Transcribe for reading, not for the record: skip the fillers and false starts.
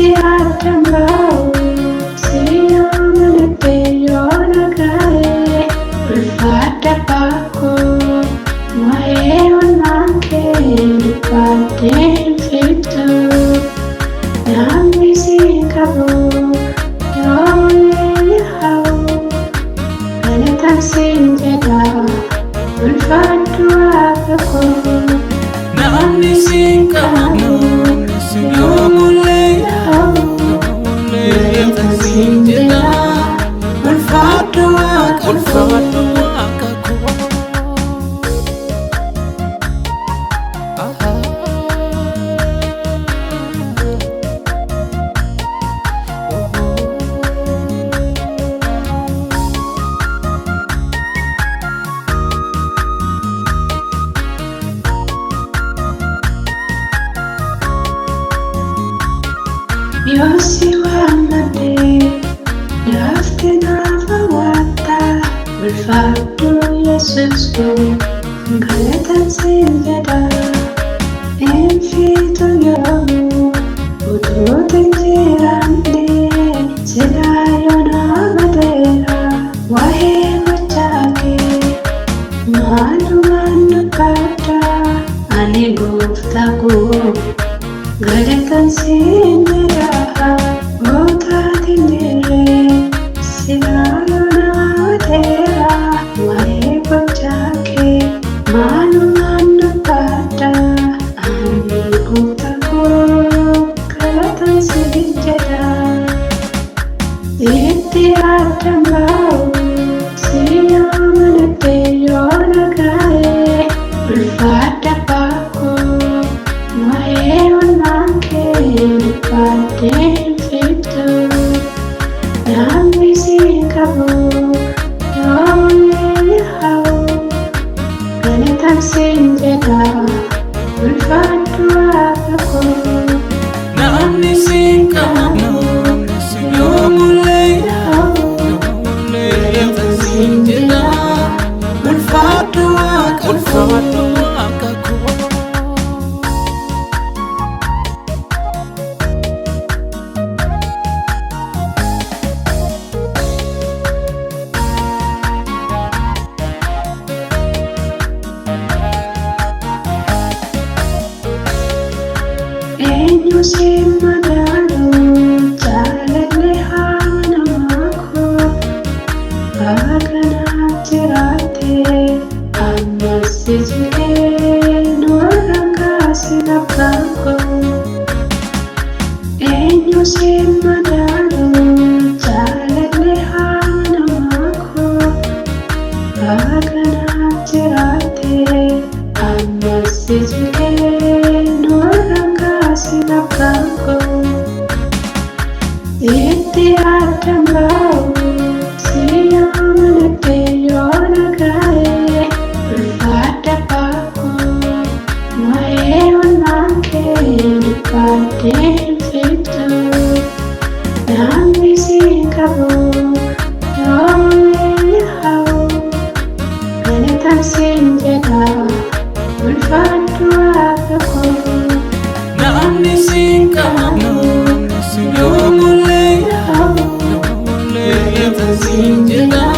Adambau, siyamanate yonagae, ulfata paku, maeonake, lupate fitu, nami sikabu, yoneyahau, anatan sinjada, ulfatu apaku, nami sikabu, Yosiwamade, dafte navawata, ulfatu Yesusku, galatan sinjada, enfitu yomu, ututin jirande, sidayona madera, wahe machake, manu kata, ani guftaku, galatan sinjada. Adambau, siyamanate yonagae, ulfata paku, maeonake, lupate fitu, nami sikabu, yoneyahau, anatan sinjada, ulfatu apaku, nami sikabu. Enyu simadalu, jalale hanamaku, agana jirate, amasijile norangasi napaku. Enyu simadalu, jalale hanamaku, agana jirate, amasijile sinapako, Adambau, siyamanate yonagae, ulfata paku, maeonake, lupate fitu, nami sikabu, yoneyahau, anatan sinjada, ulfatu apaku. Nami sikabu, yomule, sinjada.